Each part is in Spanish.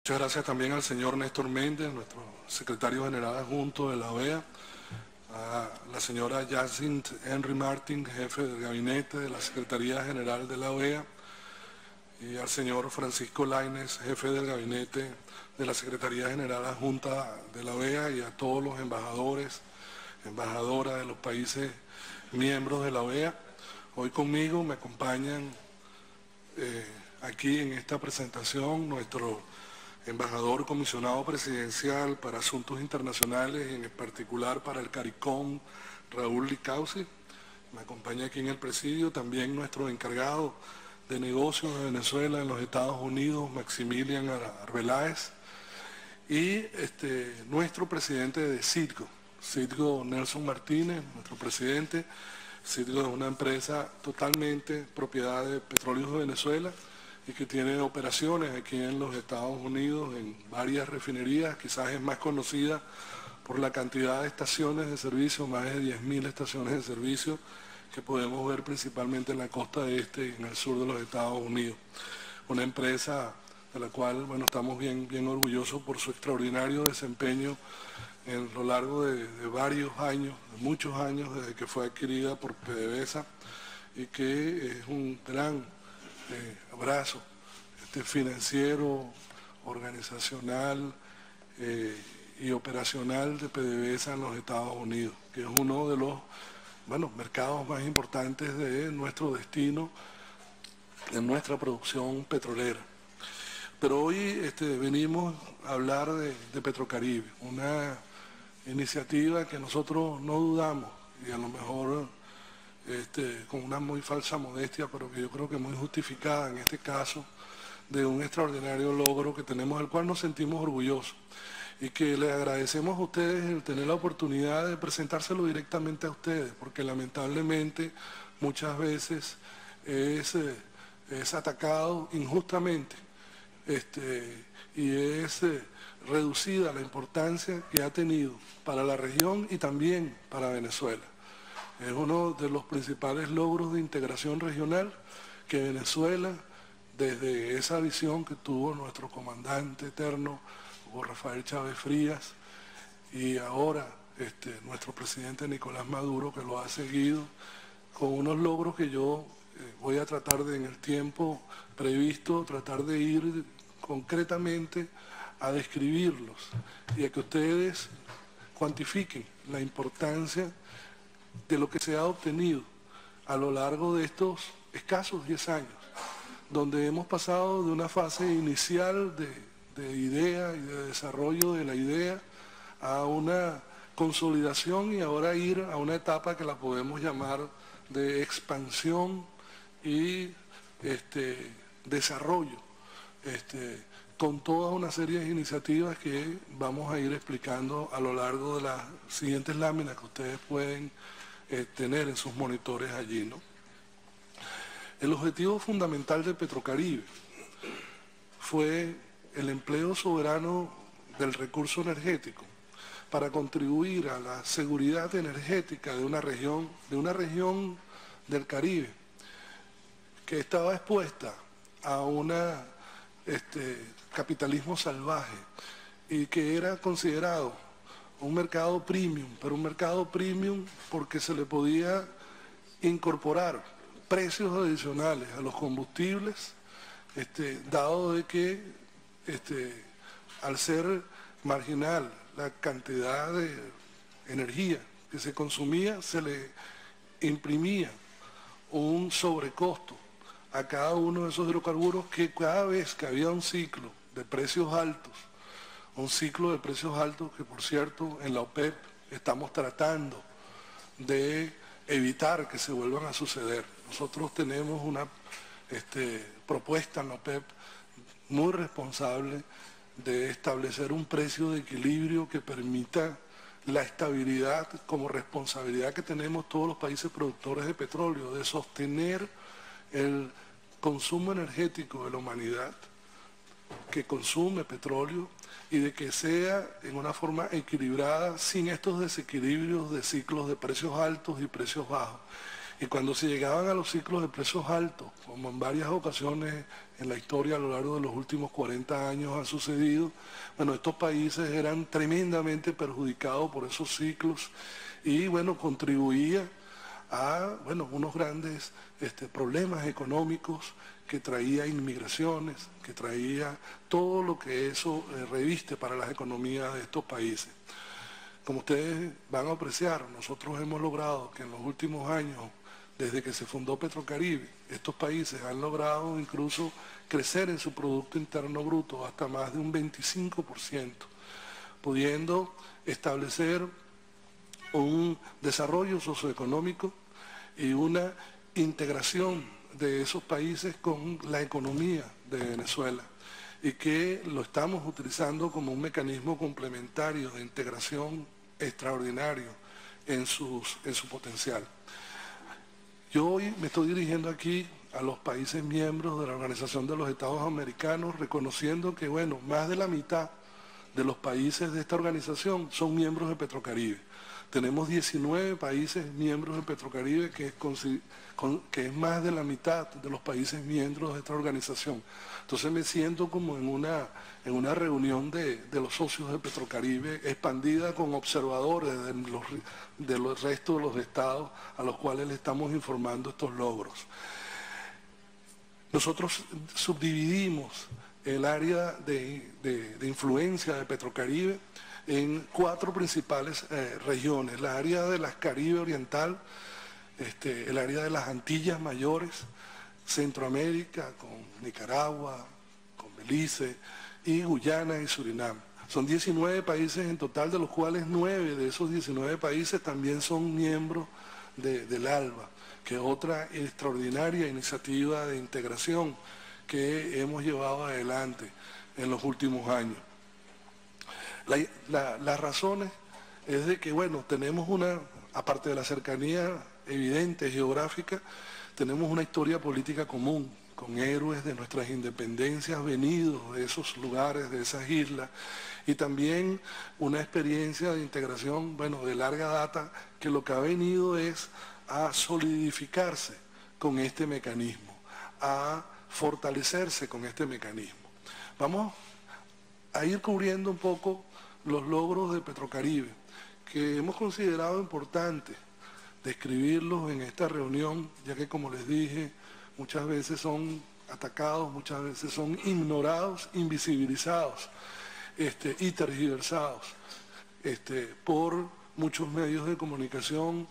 Muchas gracias también al señor Néstor Méndez, nuestro secretario general adjunto de la OEA, a la señora Jacinth Henry Martin, jefe del gabinete de la Secretaría General de la OEA, y al señor Francisco Lainez, jefe del gabinete de la Secretaría General Adjunta de la OEA, y a todos los embajadores, embajadoras de los países miembros de la OEA. Hoy conmigo me acompañan aquí en esta presentación nuestro embajador comisionado presidencial para asuntos internacionales, en particular para el CARICOM, Raúl Licausi. Me acompaña aquí en el presidio también nuestro encargado de negocios de Venezuela en los Estados Unidos, Maximilian Arbeláez, y nuestro presidente de Citgo, Nelson Martínez, nuestro presidente. Citgo es una empresa totalmente propiedad de Petróleos de Venezuela y que tiene operaciones aquí en los Estados Unidos en varias refinerías. Quizás es más conocida por la cantidad de estaciones de servicio, más de 10.000 estaciones de servicio que podemos ver principalmente en la costa este y en el sur de los Estados Unidos. Una empresa de la cual, bueno, estamos bien orgullosos por su extraordinario desempeño en lo largo de varios años, de muchos años, desde que fue adquirida por PDVSA, y que es un gran abrazo financiero, organizacional y operacional de PDVSA en los Estados Unidos, que es uno de los mercados más importantes de nuestro destino, en nuestra producción petrolera. Pero hoy venimos a hablar de Petrocaribe, una iniciativa que nosotros no dudamos, y a lo mejor con una muy falsa modestia, pero que yo creo que muy justificada en este caso, de un extraordinario logro que tenemos, del cual nos sentimos orgullosos, y que les agradecemos a ustedes el tener la oportunidad de presentárselo directamente a ustedes, porque lamentablemente muchas veces es atacado injustamente y es reducida la importancia que ha tenido para la región y también para Venezuela. Es uno de los principales logros de integración regional que Venezuela, desde esa visión que tuvo nuestro comandante eterno, Hugo Rafael Chávez Frías, y ahora nuestro presidente Nicolás Maduro, que lo ha seguido, con unos logros que yo voy a tratar de, en el tiempo previsto, tratar de ir concretamente a describirlos y a que ustedes cuantifiquen la importancia de lo que se ha obtenido a lo largo de estos escasos 10 años, donde hemos pasado de una fase inicial de idea y de desarrollo de la idea a una consolidación, y ahora ir a una etapa que la podemos llamar de expansión y desarrollo, con toda una serie de iniciativas que vamos a ir explicando a lo largo de las siguientes láminas que ustedes pueden tener en sus monitores allí, ¿no? El objetivo fundamental de Petrocaribe fue el empleo soberano del recurso energético para contribuir a la seguridad energética de una región del Caribe que estaba expuesta a un capitalismo salvaje y que era considerado un mercado premium, pero un mercado premium porque se le podía incorporar precios adicionales a los combustibles, dado de que al ser marginal la cantidad de energía que se consumía, se le imprimía un sobrecosto a cada uno de esos hidrocarburos, que cada vez que había un ciclo de precios altos, que por cierto en la OPEP estamos tratando de evitar que se vuelvan a suceder. Nosotros tenemos una propuesta en la OPEP muy responsable de establecer un precio de equilibrio que permita la estabilidad, como responsabilidad que tenemos todos los países productores de petróleo, de sostener el consumo energético de la humanidad que consume petróleo, y de que sea en una forma equilibrada, sin estos desequilibrios de ciclos de precios altos y precios bajos. Y cuando se llegaban a los ciclos de precios altos, como en varias ocasiones en la historia a lo largo de los últimos 40 años ha sucedido, bueno, estos países eran tremendamente perjudicados por esos ciclos y, bueno, contribuía a, bueno, unos grandes problemas económicos que traía inmigraciones, que traía todo lo que eso reviste para las economías de estos países. Como ustedes van a apreciar, nosotros hemos logrado que en los últimos años, desde que se fundó Petrocaribe, estos países han logrado incluso crecer en su Producto Interno Bruto hasta más de un 25%, pudiendo establecer un desarrollo socioeconómico y una integración de esos países con la economía de Venezuela, y que lo estamos utilizando como un mecanismo complementario de integración extraordinario en su potencial. Yo hoy me estoy dirigiendo aquí a los países miembros de la Organización de los Estados Americanos, reconociendo que, bueno, más de la mitad de los países de esta organización son miembros de Petrocaribe. Tenemos 19 países miembros de Petrocaribe, que es más de la mitad de los países miembros de esta organización. Entonces me siento como en una reunión de los socios de Petrocaribe, expandida con observadores de los restos de los estados a los cuales le estamos informando estos logros. Nosotros subdividimos el área de influencia de Petrocaribe en 4 principales regiones: la área de la Caribe Oriental, el área de las Antillas Mayores, Centroamérica con Nicaragua, con Belice, y Guyana y Surinam. Son 19 países en total, de los cuales 9 de esos 19 países también son miembros del ALBA, que es otra extraordinaria iniciativa de integración que hemos llevado adelante en los últimos años. Las razones es de que, bueno, tenemos aparte de la cercanía evidente geográfica, tenemos una historia política común, con héroes de nuestras independencias venidos de esos lugares, de esas islas, y también una experiencia de integración, bueno, de larga data, que lo que ha venido es a solidificarse con este mecanismo, a fortalecerse con este mecanismo. Vamos a ir cubriendo un poco los logros de Petrocaribe, que hemos considerado importante describirlos en esta reunión, ya que, como les dije, muchas veces son atacados, muchas veces son ignorados, invisibilizados y tergiversados por muchos medios de comunicación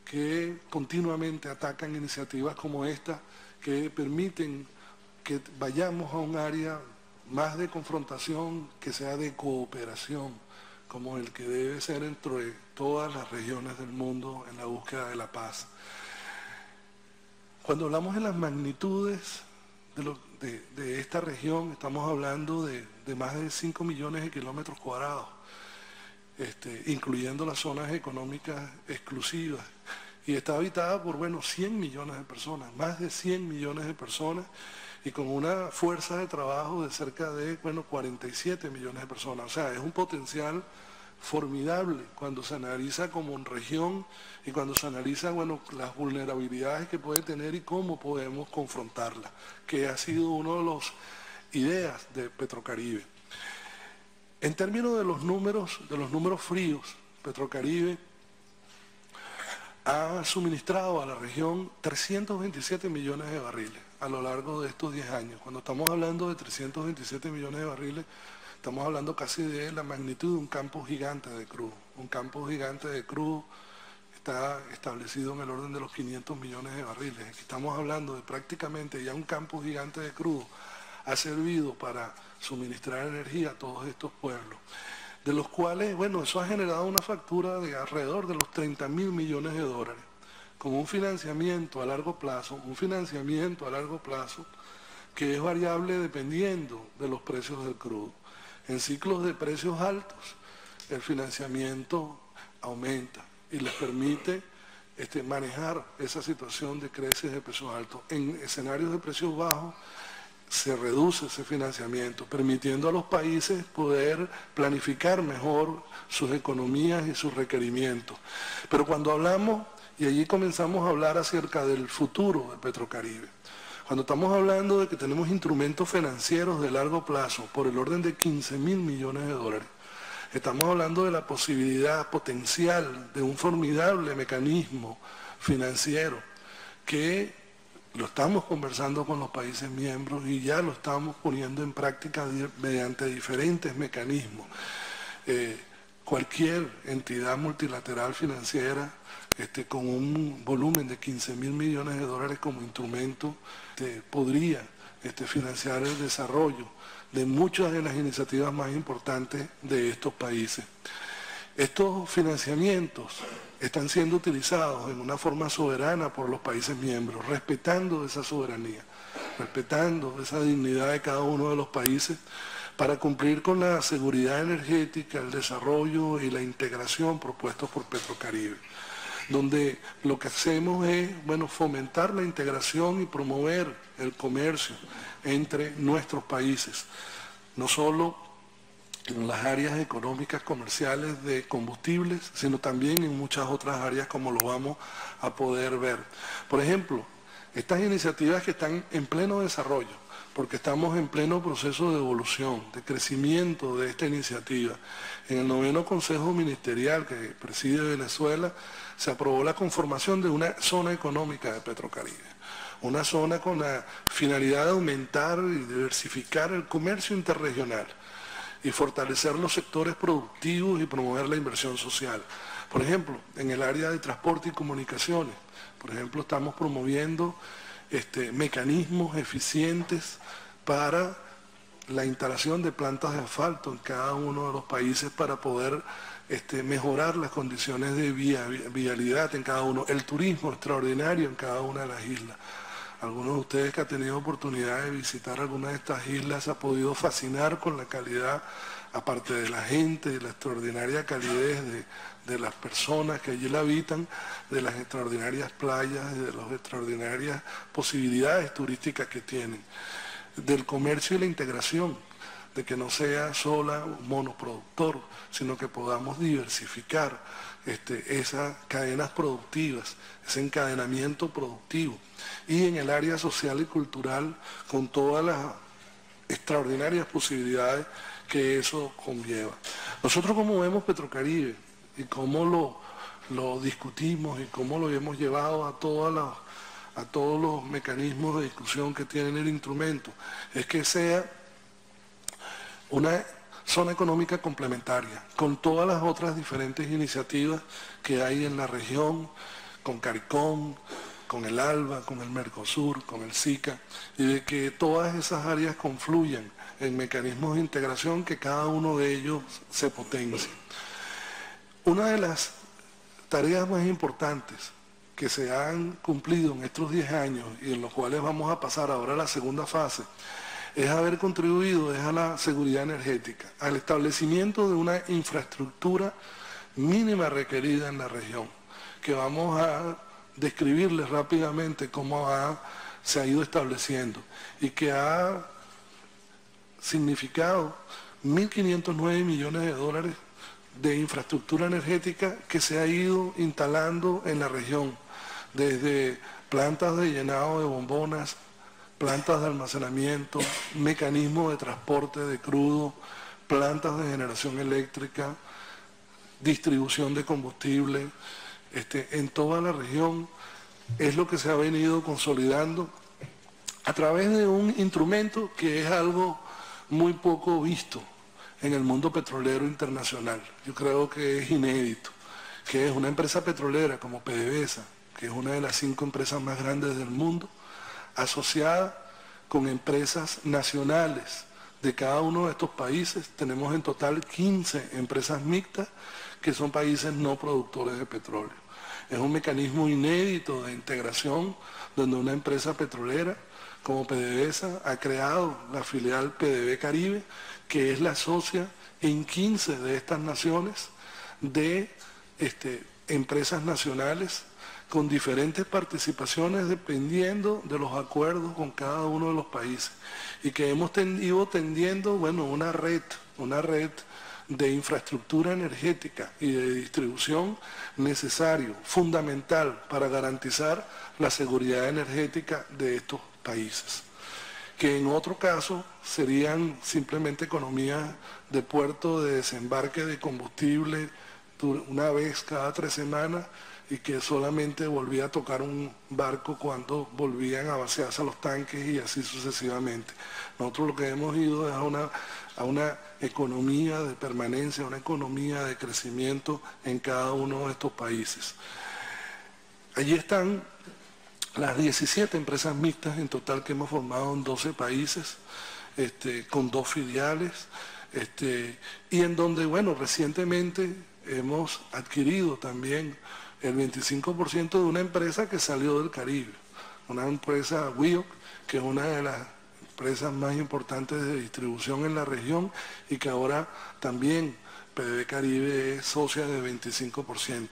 que continuamente atacan iniciativas como esta, que permiten que vayamos a un área más de confrontación, que sea de cooperación, como el que debe ser entre todas las regiones del mundo en la búsqueda de la paz. Cuando hablamos de las magnitudes de esta región, estamos hablando de más de 5 millones de kilómetros cuadrados, incluyendo las zonas económicas exclusivas, y está habitada por, bueno, 100 millones de personas, más de 100 millones de personas, y con una fuerza de trabajo de cerca de, bueno, 47 millones de personas. O sea, es un potencial formidable cuando se analiza como región y cuando se analiza, bueno, las vulnerabilidades que puede tener y cómo podemos confrontarlas, que ha sido una de las ideas de Petrocaribe. En términos de los números fríos, Petrocaribe ha suministrado a la región 327 millones de barriles a lo largo de estos 10 años. Cuando estamos hablando de 327 millones de barriles, estamos hablando casi de la magnitud de un campo gigante de crudo. Un campo gigante de crudo está establecido en el orden de los 500 millones de barriles. Aquí estamos hablando de prácticamente ya un campo gigante de crudo. Ha servido para suministrar energía a todos estos pueblos, de los cuales, bueno, eso ha generado una factura de alrededor de los 30.000 millones de dólares, con un financiamiento a largo plazo, que es variable dependiendo de los precios del crudo. En ciclos de precios altos, el financiamiento aumenta y les permite manejar esa situación de crisis de precios altos. En escenarios de precios bajos, se reduce ese financiamiento, permitiendo a los países poder planificar mejor sus economías y sus requerimientos. Pero cuando hablamos Y allí comenzamos a hablar acerca del futuro de Petrocaribe. Cuando estamos hablando de que tenemos instrumentos financieros de largo plazo por el orden de 15.000 millones de dólares, estamos hablando de la posibilidad potencial de un formidable mecanismo financiero que lo estamos conversando con los países miembros y ya lo estamos poniendo en práctica mediante diferentes mecanismos. Cualquier entidad multilateral financiera con un volumen de 15.000 millones de dólares como instrumento podría financiar el desarrollo de muchas de las iniciativas más importantes de estos países. Estos financiamientos están siendo utilizados en una forma soberana por los países miembros, respetando esa soberanía, respetando esa dignidad de cada uno de los países para cumplir con la seguridad energética, el desarrollo y la integración propuestos por Petrocaribe, donde lo que hacemos es, fomentar la integración y promover el comercio entre nuestros países, no solo en las áreas económicas comerciales de combustibles, sino también en muchas otras áreas como lo vamos a poder ver. Por ejemplo, estas iniciativas que están en pleno desarrollo, porque estamos en pleno proceso de evolución, de crecimiento de esta iniciativa. En el 9º Consejo Ministerial que preside Venezuela se aprobó la conformación de una zona económica de Petrocaribe, una zona con la finalidad de aumentar y diversificar el comercio interregional y fortalecer los sectores productivos y promover la inversión social. Por ejemplo, en el área de transporte y comunicaciones, por ejemplo, estamos promoviendo mecanismos eficientes para la instalación de plantas de asfalto en cada uno de los países para poder mejorar las condiciones de vialidad en cada uno, el turismo extraordinario en cada una de las islas. Algunos de ustedes que han tenido oportunidad de visitar alguna de estas islas se ha podido fascinar con la calidad, aparte de la gente, de la extraordinaria calidez de las personas que allí la habitan, de las extraordinarias playas y de las extraordinarias posibilidades turísticas que tienen, del comercio y la integración, de que no sea sola un monoproductor, sino que podamos diversificar esas cadenas productivas, ese encadenamiento productivo. Y en el área social y cultural, con todas las extraordinarias posibilidades que eso conlleva. Nosotros como vemos Petrocaribe y cómo lo discutimos y cómo lo hemos llevado a todos los mecanismos de discusión que tiene el instrumento, es que sea una zona económica complementaria, con todas las otras diferentes iniciativas que hay en la región, con CARICOM, con el ALBA, con el Mercosur, con el SICA, y de que todas esas áreas confluyan en mecanismos de integración que cada uno de ellos se potencie. Una de las tareas más importantes que se han cumplido en estos 10 años y en los cuales vamos a pasar ahora a la segunda fase, es haber contribuido a la seguridad energética, al establecimiento de una infraestructura mínima requerida en la región, que vamos a describirles rápidamente cómo se ha ido estableciendo y que ha significado 1.509 millones de dólares de infraestructura energética que se ha ido instalando en la región, desde plantas de llenado de bombonas, plantas de almacenamiento, mecanismos de transporte de crudo, plantas de generación eléctrica, distribución de combustible, en toda la región. Es lo que se ha venido consolidando a través de un instrumento que es algo muy poco visto en el mundo petrolero internacional. Yo creo que es inédito, que es una empresa petrolera como PDVSA, que es una de las 5 empresas más grandes del mundo, asociada con empresas nacionales de cada uno de estos países. Tenemos en total 15 empresas mixtas que son países no productores de petróleo. Es un mecanismo inédito de integración donde una empresa petrolera como PDVSA ha creado la filial PDV Caribe, que es la socia en 15 de estas naciones de empresas nacionales con diferentes participaciones dependiendo de los acuerdos con cada uno de los países, y que hemos ido tendiendo, una red de infraestructura energética y de distribución necesario, fundamental para garantizar la seguridad energética de estos países, que en otro caso serían simplemente economías de puerto de desembarque de combustible una vez cada 3 semanas y que solamente volvía a tocar un barco cuando volvían a vaciarse los tanques y así sucesivamente. Nosotros lo que hemos ido es a una economía de permanencia, una economía de crecimiento en cada uno de estos países. Allí están las 17 empresas mixtas en total que hemos formado en 12 países, con 2 filiales, y en donde, bueno, recientemente hemos adquirido también el 25% de una empresa que salió del Caribe, una empresa WIOC, que es una de las empresas más importantes de distribución en la región y que ahora también PDVSA Caribe es socia de 25%.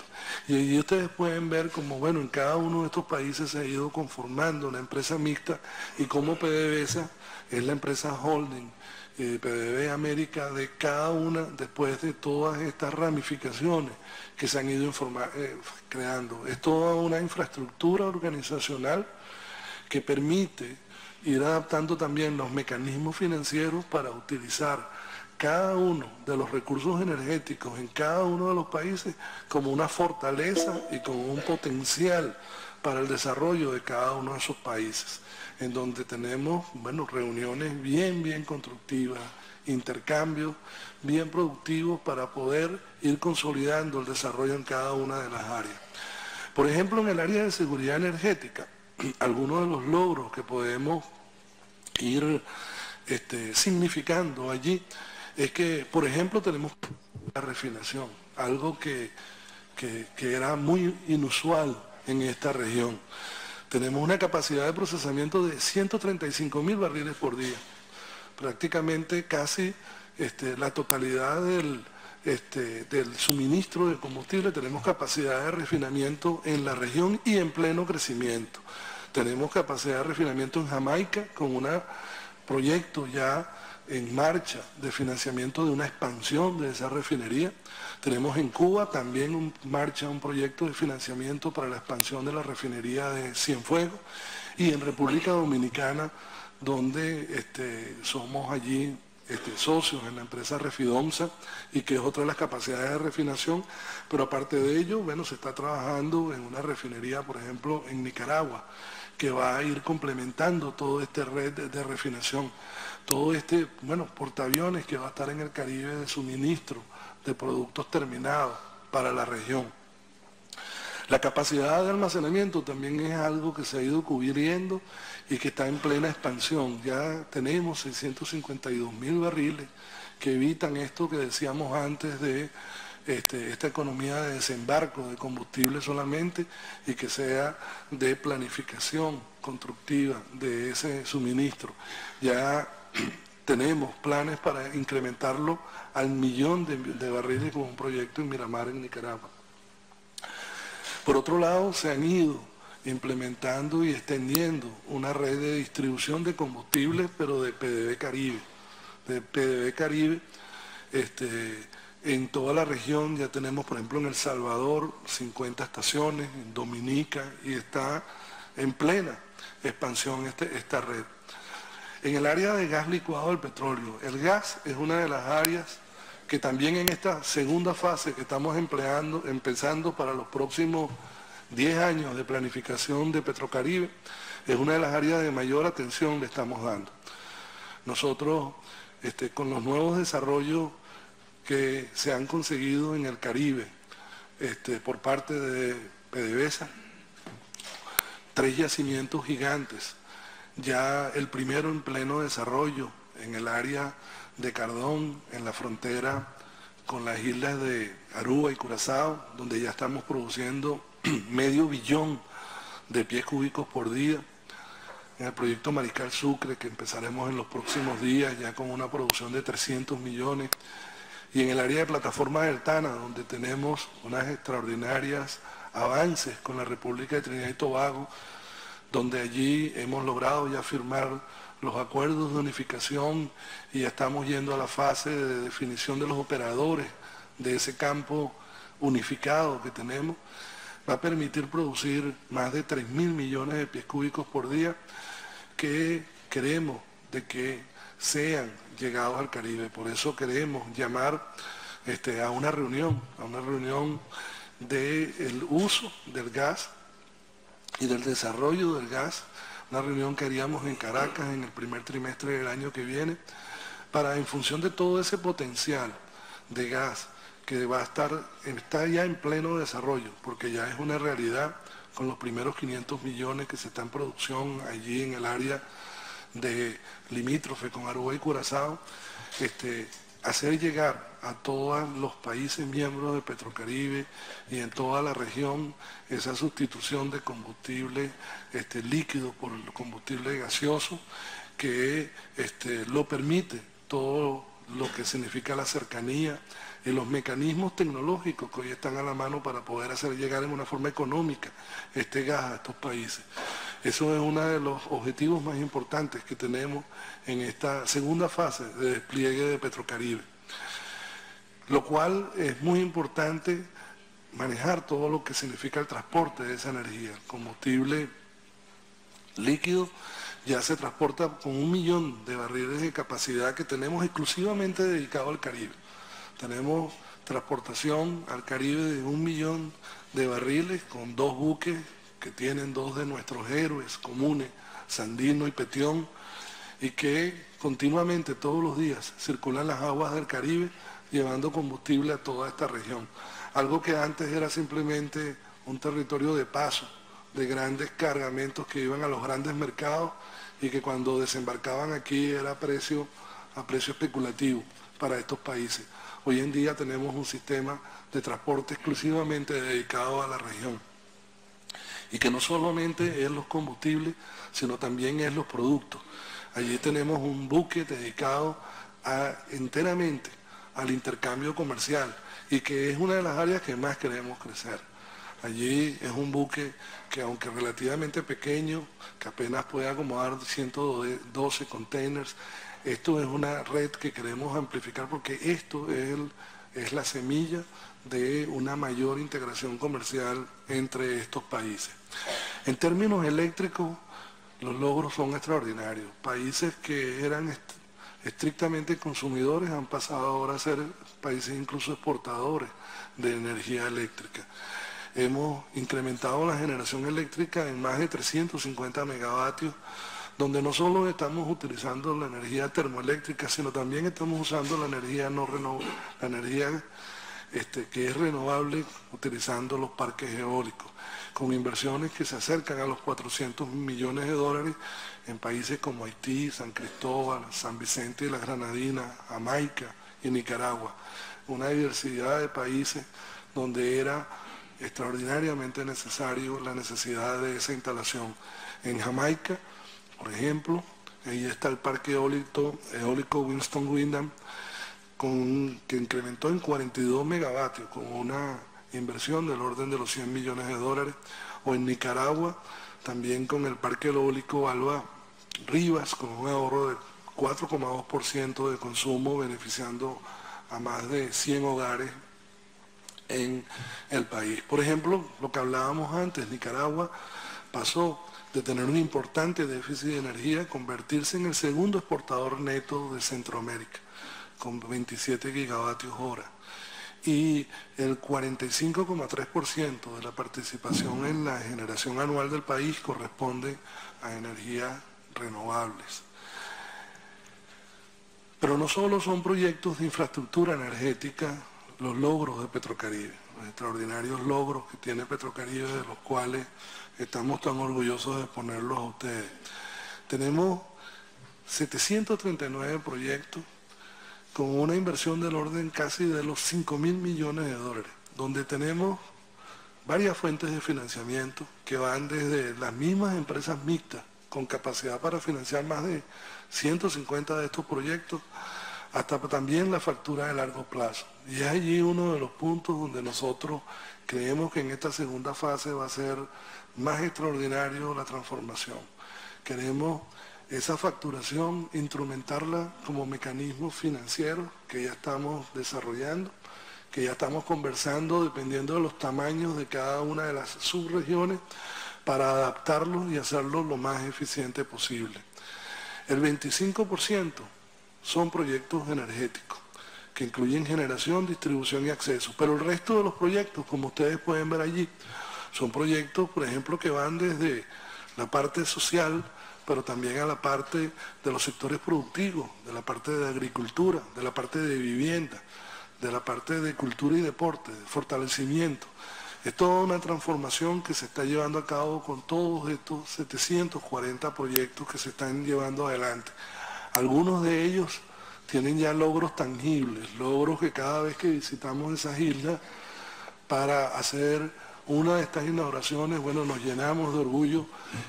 Y allí ustedes pueden ver cómo, bueno, en cada uno de estos países se ha ido conformando una empresa mixta y cómo PDVSA es la empresa holding PDVSA América de cada una después de todas estas ramificaciones que se han ido creando. Es toda una infraestructura organizacional que permite ir adaptando también los mecanismos financieros para utilizar cada uno de los recursos energéticos en cada uno de los países como una fortaleza y como un potencial para el desarrollo de cada uno de esos países, en donde tenemos, bueno, reuniones bien constructivas, intercambios bien productivos para poder ir consolidando el desarrollo en cada una de las áreas. Por ejemplo, en el área de seguridad energética, algunos de los logros que podemos ir significando allí es que, por ejemplo, tenemos la refinación, algo que era muy inusual en esta región. Tenemos una capacidad de procesamiento de 135.000 barriles por día, prácticamente casi la totalidad del suministro de combustible. Tenemos capacidad de refinamiento en la región y en pleno crecimiento. Tenemos capacidad de refinamiento en Jamaica con un proyecto ya en marcha de financiamiento de una expansión de esa refinería. Tenemos en Cuba también en marcha un proyecto de financiamiento para la expansión de la refinería de Cienfuegos, y en República Dominicana, donde somos allí socios en la empresa Refidomsa, y que es otra de las capacidades de refinación, pero aparte de ello, bueno, se está trabajando en una refinería, por ejemplo, en Nicaragua, que va a ir complementando todo este red de refinación, todo bueno, portaaviones que va a estar en el Caribe de suministro de productos terminados para la región. La capacidad de almacenamiento también es algo que se ha ido cubriendo y que está en plena expansión. Ya tenemos 652.000 barriles que evitan esto que decíamos antes de esta economía de desembarco de combustible solamente, y que sea de planificación constructiva de ese suministro. Ya tenemos planes para incrementarlo al 1.000.000 de barriles con un proyecto en Miramar, en Nicaragua. Por otro lado, se han ido implementando y extendiendo una red de distribución de combustibles, pero de PDVSA Caribe. De PDVSA Caribe, en toda la región ya tenemos, por ejemplo, en El Salvador 50 estaciones, en Dominica, y está en plena expansión esta red. En el área de gas licuado del petróleo, el gas es una de las áreas que también en esta segunda fase que estamos empezando para los próximos 10 años de planificación de Petrocaribe, es una de las áreas de mayor atención le estamos dando. Nosotros, con los nuevos desarrollos que se han conseguido en el Caribe por parte de PDVSA, 3 yacimientos gigantes, ya el primero en pleno desarrollo en el área de Cardón, en la frontera con las islas de Aruba y Curazao, donde ya estamos produciendo 500 millones de pies cúbicos por día. En el proyecto Mariscal Sucre, que empezaremos en los próximos días, ya con una producción de 300 millones. Y en el área de plataforma del Tana, donde tenemos unas extraordinarias avances con la República de Trinidad y Tobago, donde allí hemos logrado ya firmar los acuerdos de unificación y ya estamos yendo a la fase de definición de los operadores de ese campo unificado que tenemos, va a permitir producir más de 3.000 millones de pies cúbicos por día que queremos de que sean llegados al Caribe. Por eso queremos llamar a una reunión del uso del gas y del desarrollo del gas, una reunión que haríamos en Caracas en el primer trimestre del año que viene, para en función de todo ese potencial de gas que está ya en pleno desarrollo, porque ya es una realidad con los primeros 500 millones que se están en producción allí en el área de limítrofe con Aruba y Curazao, hacer llegar a todos los países miembros de Petrocaribe y en toda la región esa sustitución de combustible líquido por el combustible gaseoso que lo permite todo lo que significa la cercanía y los mecanismos tecnológicos que hoy están a la mano para poder hacer llegar en una forma económica este gas a estos países. Eso es uno de los objetivos más importantes que tenemos en esta segunda fase de despliegue de Petrocaribe, lo cual es muy importante manejar todo lo que significa el transporte de esa energía. El combustible líquido ya se transporta con 1 millón de barriles de capacidad que tenemos exclusivamente dedicado al Caribe. Tenemos transportación al Caribe de 1 millón de barriles con 2 buques que tienen 2 de nuestros héroes comunes, Sandino y Petión, y que continuamente todos los días circulan las aguas del Caribe llevando combustible a toda esta región. Algo que antes era simplemente un territorio de paso de grandes cargamentos que iban a los grandes mercados y que cuando desembarcaban aquí era a precio especulativo para estos países. Hoy en día tenemos un sistema de transporte exclusivamente dedicado a la región y que no solamente es los combustibles, sino también es los productos. Allí tenemos un buque dedicado enteramente al intercambio comercial y que es una de las áreas que más queremos crecer. Allí es un buque que, aunque relativamente pequeño, que apenas puede acomodar 112 containers, esto es una red que queremos amplificar porque esto es la semilla de una mayor integración comercial entre estos países. En términos eléctricos, los logros son extraordinarios. Países que eran estrictamente consumidores han pasado ahora a ser países incluso exportadores de energía eléctrica. Hemos incrementado la generación eléctrica en más de 350 megavatios, donde no solo estamos utilizando la energía termoeléctrica, sino también estamos usando la energía que es renovable, utilizando los parques eólicos, con inversiones que se acercan a los 400 millones de dólares en países como Haití, San Cristóbal, San Vicente y las Granadinas, Jamaica y Nicaragua. Una diversidad de países donde era extraordinariamente necesario la necesidad de esa instalación. En Jamaica, por ejemplo, ahí está el parque eólico Winston Windham, que incrementó en 42 megavatios, con una inversión del orden de los 100 millones de dólares. O en Nicaragua, también con el parque eólico Alba Rivas, con un ahorro de 4,2% de consumo, beneficiando a más de 100 hogares en el país. Por ejemplo, lo que hablábamos antes, Nicaragua pasó de tener un importante déficit de energía a convertirse en el segundo exportador neto de Centroamérica, con 27 gigavatios hora. Y el 45,3% de la participación en la generación anual del país corresponde a energías renovables. Pero no solo son proyectos de infraestructura energética los logros de Petrocaribe, los extraordinarios logros que tiene Petrocaribe, de los cuales estamos tan orgullosos de exponerlos a ustedes. Tenemos 739 proyectos con una inversión del orden casi de los 5.000 millones de dólares, donde tenemos varias fuentes de financiamiento que van desde las mismas empresas mixtas, con capacidad para financiar más de 150 de estos proyectos, hasta también la factura de largo plazo. Y es allí uno de los puntos donde nosotros creemos que en esta segunda fase va a ser más extraordinario la transformación. Queremos esa facturación, instrumentarla como mecanismo financiero que ya estamos desarrollando, que ya estamos conversando dependiendo de los tamaños de cada una de las subregiones para adaptarlos y hacerlo lo más eficiente posible. El 25% son proyectos energéticos, que incluyen generación, distribución y acceso, pero el resto de los proyectos, como ustedes pueden ver allí, son proyectos, por ejemplo, que van desde la parte social, pero también a la parte de los sectores productivos, de la parte de agricultura, de la parte de vivienda, de la parte de cultura y deporte, de fortalecimiento. Es toda una transformación que se está llevando a cabo con todos estos 740 proyectos que se están llevando adelante. Algunos de ellos tienen ya logros tangibles, logros que cada vez que visitamos esas islas para hacer una de estas inauguraciones, bueno, nos llenamos de orgullo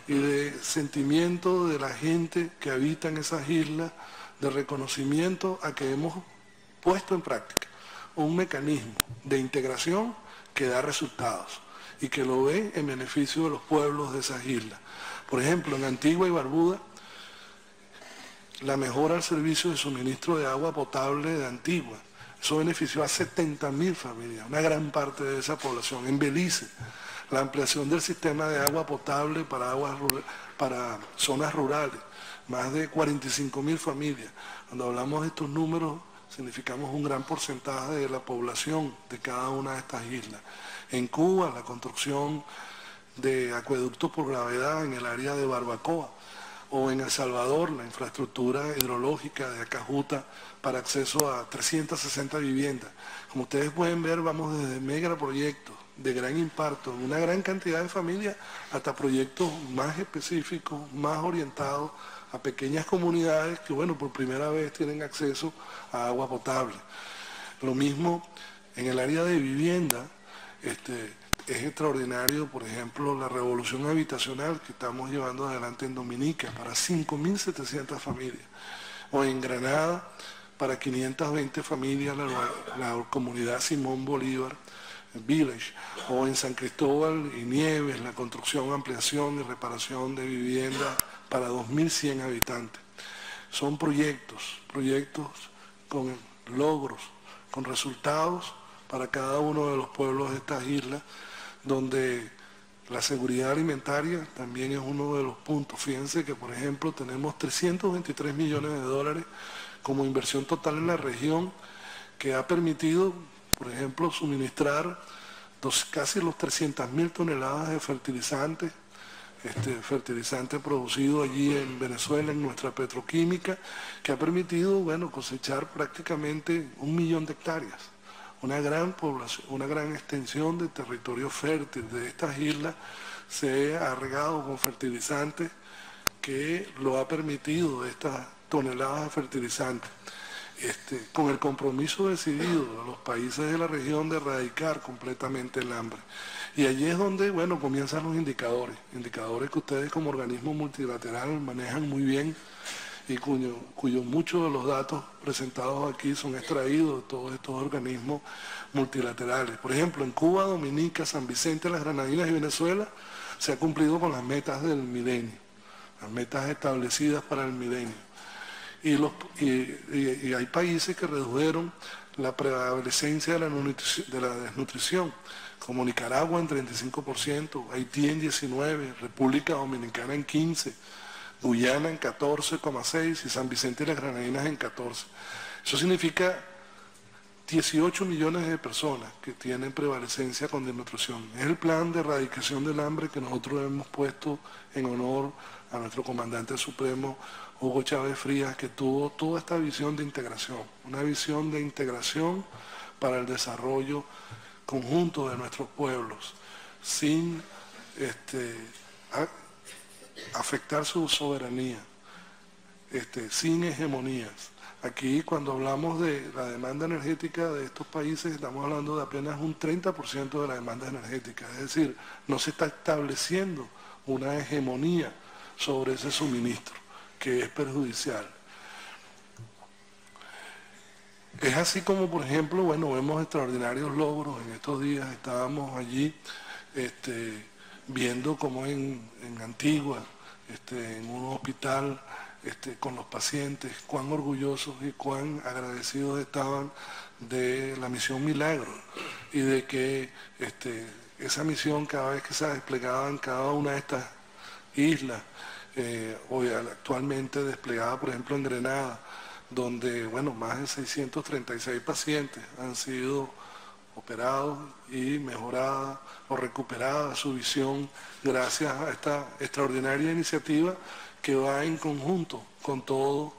y de sentimiento de la gente que habita en esas islas, de reconocimiento a que hemos puesto en práctica un mecanismo de integración que da resultados y que lo ve en beneficio de los pueblos de esas islas. Por ejemplo, en Antigua y Barbuda, la mejora al servicio de suministro de agua potable de Antigua. Eso benefició a 70.000 familias, una gran parte de esa población. En Belice, la ampliación del sistema de agua potable para zonas rurales, más de 45.000 familias. Cuando hablamos de estos números, significamos un gran porcentaje de la población de cada una de estas islas. En Cuba, la construcción de acueductos por gravedad en el área de Barbacoa, o en El Salvador, la infraestructura hidrológica de Acajuta para acceso a 360 viviendas. Como ustedes pueden ver, vamos desde megaproyectos de gran impacto en una gran cantidad de familias hasta proyectos más específicos, más orientados a pequeñas comunidades que, bueno, por primera vez tienen acceso a agua potable. Lo mismo en el área de vivienda, es extraordinario, por ejemplo, la revolución habitacional que estamos llevando adelante en Dominica para 5.700 familias, o en Granada para 520 familias, la comunidad Simón Bolívar Village, o en San Cristóbal y Nieves, la construcción, ampliación y reparación de viviendas para 2.100 habitantes. Son proyectos con logros, con resultados para cada uno de los pueblos de estas islas, donde la seguridad alimentaria también es uno de los puntos. Fíjense que, por ejemplo, tenemos 323 millones de dólares como inversión total en la región, que ha permitido, por ejemplo, suministrar casi los 300.000 toneladas de fertilizantes, fertilizante producido allí en Venezuela, en nuestra petroquímica, que ha permitido, bueno, cosechar prácticamente 1 millón de hectáreas. Una gran población, una gran extensión de territorio fértil de estas islas se ha regado con fertilizantes que lo ha permitido, estas toneladas de fertilizantes, con el compromiso decidido de los países de la región de erradicar completamente el hambre. Y allí es donde, bueno, comienzan los indicadores que ustedes como organismo multilateral manejan muy bien, y cuyos muchos de los datos presentados aquí son extraídos de todos estos organismos multilaterales. Por ejemplo, en Cuba, Dominica, San Vicente, las Granadinas y Venezuela se ha cumplido con las metas del milenio, las metas establecidas para el milenio. Y hay países que redujeron la prevalecencia de la desnutrición, como Nicaragua en 35%, Haití en 19%, República Dominicana en 15%, Guyana en 14,6% y San Vicente y las Granadinas en 14%. Eso significa 18 millones de personas que tienen prevalecencia con desnutrición. Es el plan de erradicación del hambre que nosotros hemos puesto en honor a nuestro comandante supremo, Hugo Chávez Frías, que tuvo toda esta visión de integración, una visión de integración para el desarrollo conjunto de nuestros pueblos, sin afectar su soberanía, sin hegemonías. Aquí, cuando hablamos de la demanda energética de estos países, estamos hablando de apenas un 30% de la demanda energética, es decir, no se está estableciendo una hegemonía sobre ese suministro, que es perjudicial. Es así como, por ejemplo, bueno, vemos extraordinarios logros. En estos días estábamos allí viendo cómo en Antigua, en un hospital con los pacientes, cuán orgullosos y cuán agradecidos estaban de la misión Milagro y de que esa misión cada vez que se desplegaba en cada una de estas islas, hoy actualmente desplegada por ejemplo en Grenada, donde bueno, más de 636 pacientes han sido operados y mejorada o recuperada su visión gracias a esta extraordinaria iniciativa que va en conjunto con todo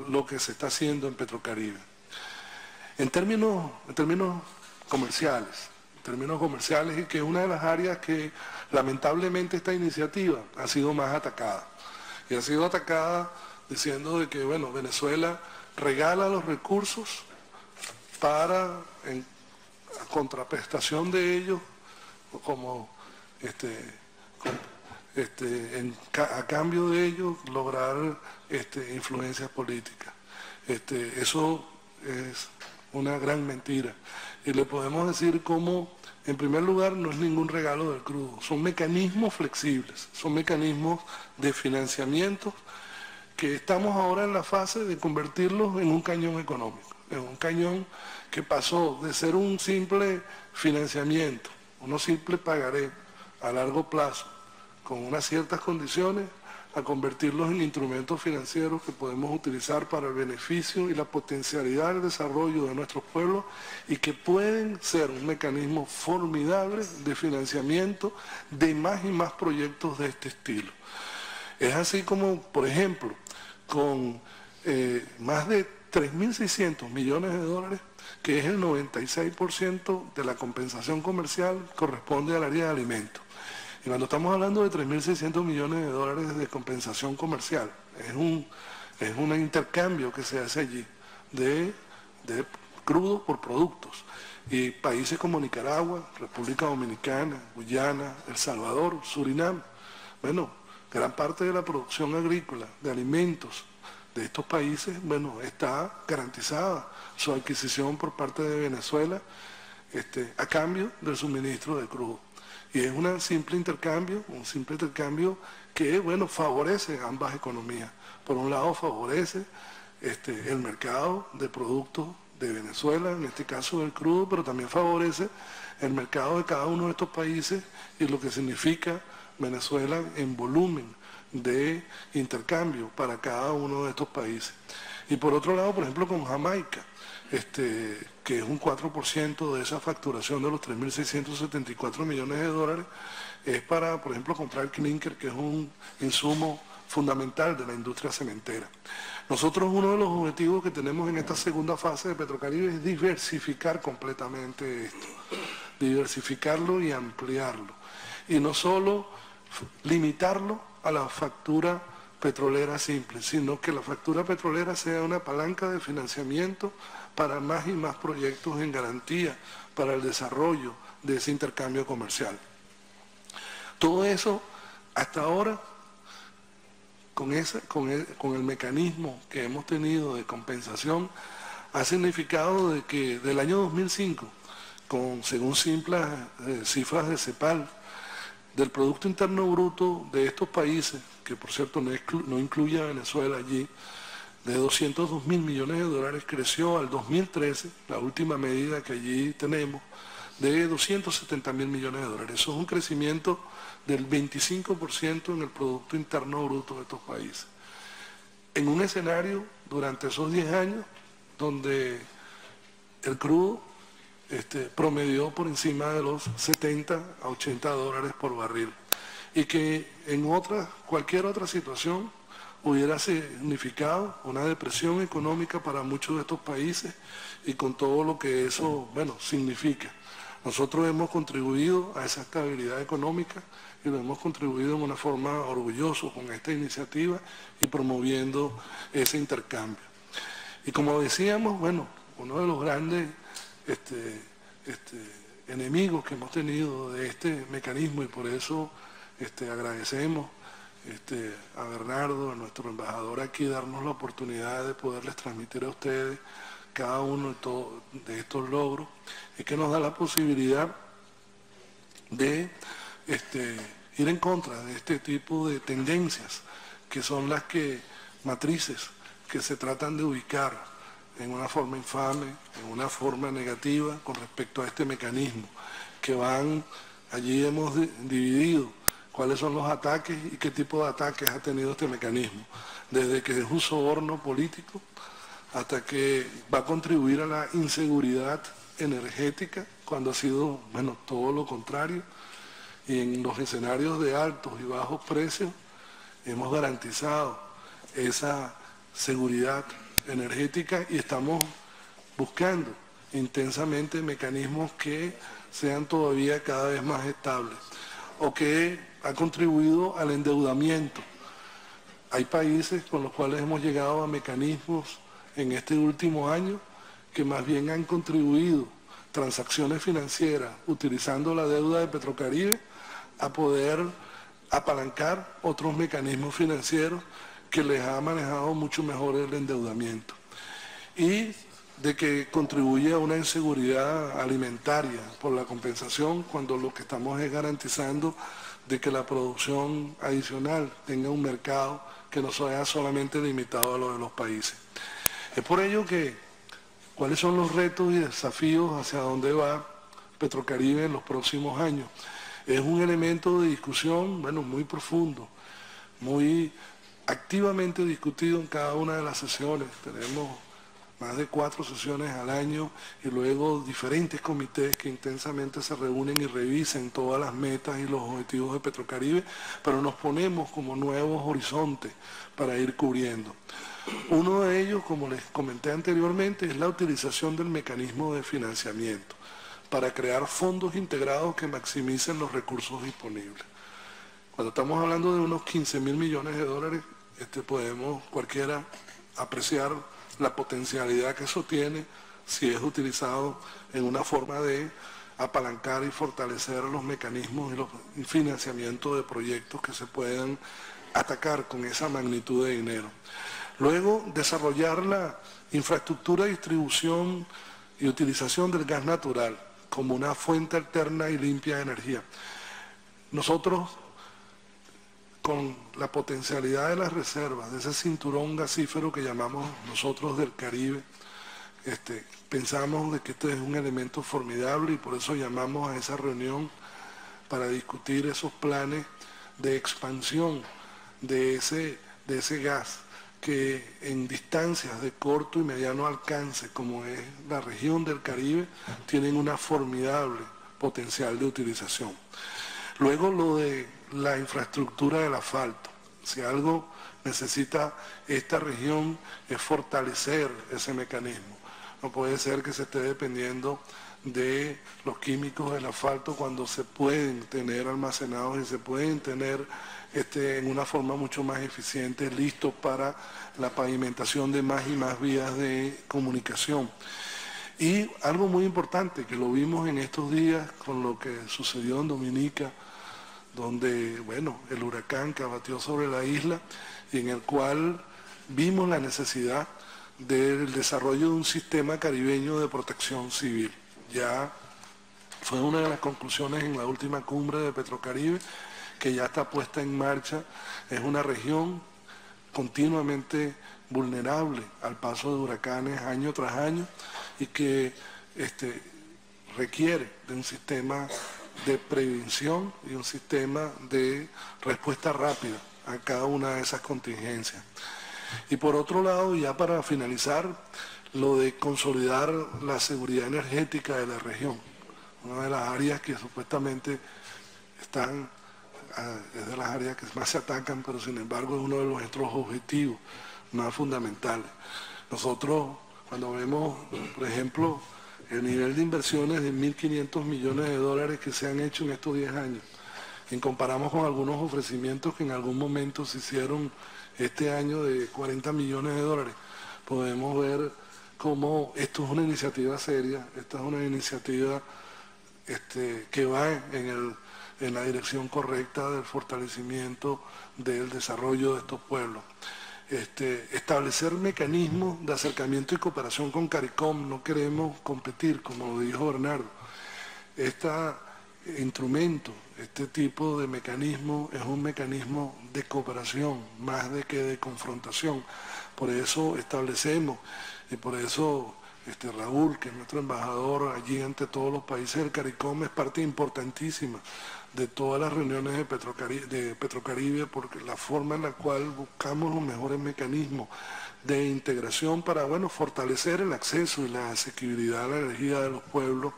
lo que se está haciendo en Petrocaribe. En términos comerciales, y que es una de las áreas que lamentablemente esta iniciativa ha sido más atacada. Y ha sido atacada diciendo de que, bueno, Venezuela regala los recursos para, a contraprestación de ellos, como a cambio de ellos lograr influencias políticas. Eso es una gran mentira. Y le podemos decir cómo, en primer lugar, no es ningún regalo del crudo, son mecanismos flexibles, son mecanismos de financiamiento que estamos ahora en la fase de convertirlos en un cañón económico, en un cañón que pasó de ser un simple financiamiento, unos simples pagaré a largo plazo, con unas ciertas condiciones, a convertirlos en instrumentos financieros que podemos utilizar para el beneficio y la potencialidad del desarrollo de nuestros pueblos y que pueden ser un mecanismo formidable de financiamiento de más y más proyectos de este estilo. Es así como, por ejemplo, con más de 3.600 millones de dólares, que es el 96% de la compensación comercial, corresponde al área de alimentos. Y cuando estamos hablando de 3.600 millones de dólares de compensación comercial, es un intercambio que se hace allí de crudo por productos. Y países como Nicaragua, República Dominicana, Guyana, El Salvador, Surinam, bueno, gran parte de la producción agrícola, de alimentos de estos países, bueno, está garantizada su adquisición por parte de Venezuela a cambio del suministro de crudo. Y es un simple intercambio que, bueno, favorece a ambas economías. Por un lado favorece el mercado de productos de Venezuela, en este caso del crudo, pero también favorece el mercado de cada uno de estos países y lo que significa Venezuela en volumen de intercambio para cada uno de estos países. Y por otro lado, por ejemplo, con Jamaica, que es un 4% de esa facturación de los 3.674 millones de dólares, es para, por ejemplo, comprar clinker, que es un insumo fundamental de la industria cementera. Nosotros uno de los objetivos que tenemos en esta segunda fase de Petrocaribe es diversificar completamente esto, diversificarlo y ampliarlo. Y no solo limitarlo a la factura petrolera simple, sino que la factura petrolera sea una palanca de financiamiento para más y más proyectos en garantía para el desarrollo de ese intercambio comercial. Todo eso, hasta ahora, con el mecanismo que hemos tenido de compensación, ha significado de que del año 2005, según simples cifras de CEPAL, del Producto Interno Bruto de estos países, que por cierto no incluye a Venezuela allí, de 202.000 millones de dólares, creció al 2013, la última medida que allí tenemos, de 270.000 millones de dólares. Eso es un crecimiento del 25% en el Producto Interno Bruto de estos países. En un escenario, durante esos 10 años, donde el crudo promedió por encima de los 70 a 80 dólares por barril. Y que en cualquier otra situación hubiera significado una depresión económica para muchos de estos países y con todo lo que eso, bueno, significa. Nosotros hemos contribuido a esa estabilidad económica y lo hemos contribuido de una forma orgullosa con esta iniciativa y promoviendo ese intercambio. Y como decíamos, bueno, uno de los grandes enemigos que hemos tenido de este mecanismo, y por eso agradecemos a Bernardo, a nuestro embajador aquí, darnos la oportunidad de poderles transmitir a ustedes cada uno de estos logros, es que nos da la posibilidad de ir en contra de este tipo de tendencias, que son las que matrices que se tratan de ubicar en una forma infame, en una forma negativa con respecto a este mecanismo, que van, allí hemos dividido cuáles son los ataques y qué tipo de ataques ha tenido este mecanismo, desde que es un soborno político hasta que va a contribuir a la inseguridad energética, cuando ha sido, bueno, todo lo contrario, y en los escenarios de altos y bajos precios hemos garantizado esa seguridad energética y estamos buscando intensamente mecanismos que sean todavía cada vez más estables o que ha contribuido al endeudamiento. Hay países con los cuales hemos llegado a mecanismos en este último año que más bien han contribuido transacciones financieras utilizando la deuda de Petrocaribe a poder apalancar otros mecanismos financieros que les ha manejado mucho mejor el endeudamiento, y de que contribuye a una inseguridad alimentaria por la compensación, cuando lo que estamos es garantizando de que la producción adicional tenga un mercado que no sea solamente limitado a lo de los países. Es por ello que, ¿cuáles son los retos y desafíos hacia dónde va Petrocaribe en los próximos años? Es un elemento de discusión, bueno, muy profundo, muy activamente discutido en cada una de las sesiones. Tenemos más de 4 sesiones al año y luego diferentes comités que intensamente se reúnen y revisen todas las metas y los objetivos de Petrocaribe, pero nos ponemos como nuevos horizontes para ir cubriendo. Uno de ellos, como les comenté anteriormente, es la utilización del mecanismo de financiamiento para crear fondos integrados que maximicen los recursos disponibles. Cuando estamos hablando de unos 15.000 millones de dólares, podemos cualquiera apreciar la potencialidad que eso tiene si es utilizado en una forma de apalancar y fortalecer los mecanismos y los financiamientos de proyectos que se puedan atacar con esa magnitud de dinero. Luego, desarrollar la infraestructura de distribución y utilización del gas natural como una fuente alterna y limpia de energía. Nosotros, con la potencialidad de las reservas, de ese cinturón gasífero que llamamos nosotros del Caribe, pensamos de que este es un elemento formidable y por eso llamamos a esa reunión para discutir esos planes de expansión de ese gas que en distancias de corto y mediano alcance, como es la región del Caribe, tienen una formidable potencial de utilización. Luego, lo de la infraestructura del asfalto. Si algo necesita esta región es fortalecer ese mecanismo. No puede ser que se esté dependiendo de los químicos del asfalto cuando se pueden tener almacenados y se pueden tener en una forma mucho más eficiente, listos para la pavimentación de más y más vías de comunicación. Y algo muy importante que lo vimos en estos días con lo que sucedió en Dominica, donde, bueno, el huracán que abatió sobre la isla y en el cual vimos la necesidad del desarrollo de un sistema caribeño de protección civil. Ya fue una de las conclusiones en la última cumbre de Petrocaribe, que ya está puesta en marcha. Es una región continuamente vulnerable al paso de huracanes año tras año y que requiere de un sistema de prevención y un sistema de respuesta rápida a cada una de esas contingencias. Y por otro lado, ya para finalizar, lo de consolidar la seguridad energética de la región, una de las áreas que supuestamente es de las áreas que más se atacan, pero sin embargo es uno de nuestros objetivos más fundamentales. Nosotros, cuando vemos, por ejemplo, el nivel de inversiones de 1.500 millones de dólares que se han hecho en estos 10 años, y comparamos con algunos ofrecimientos que en algún momento se hicieron este año de 40 millones de dólares, podemos ver cómo esto es una iniciativa seria, esta es una iniciativa que va en la dirección correcta del fortalecimiento del desarrollo de estos pueblos. Establecer mecanismos de acercamiento y cooperación con CARICOM. No queremos competir, como lo dijo Bernardo. Esta instrumento, este tipo de mecanismo es un mecanismo de cooperación más de que de confrontación. Por eso establecemos y por eso Raúl, que es nuestro embajador allí ante todos los países del CARICOM, es parte importantísima de todas las reuniones de Petrocaribe, porque la forma en la cual buscamos los mejores mecanismos de integración para, bueno, fortalecer el acceso y la asequibilidad a la energía de los pueblos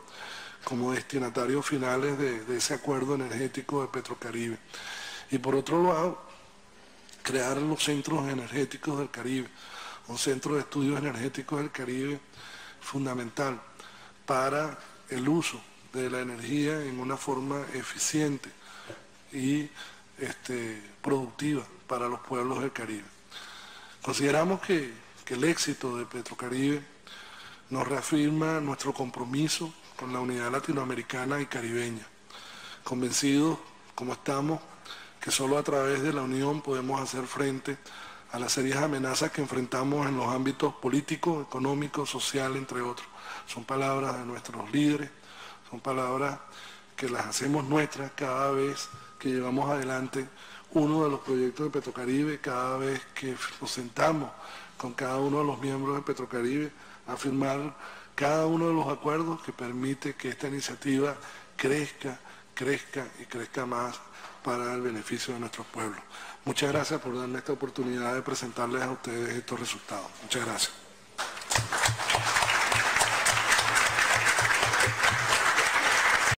como destinatarios finales de ese acuerdo energético de Petrocaribe. Y por otro lado, crear los centros energéticos del Caribe, un centro de estudios energéticos del Caribe fundamental para el uso de la energía en una forma eficiente y productiva para los pueblos del Caribe. Consideramos que el éxito de Petrocaribe nos reafirma nuestro compromiso con la unidad latinoamericana y caribeña, convencidos como estamos que solo a través de la unión podemos hacer frente a las serias amenazas que enfrentamos en los ámbitos político, económico, social, entre otros. Son palabras de nuestros líderes, son palabras que las hacemos nuestras cada vez que llevamos adelante uno de los proyectos de Petrocaribe, cada vez que nos sentamos con cada uno de los miembros de Petrocaribe a firmar cada uno de los acuerdos que permite que esta iniciativa crezca y crezca más para el beneficio de nuestros pueblos. Muchas gracias por darme esta oportunidad de presentarles a ustedes estos resultados. Muchas gracias.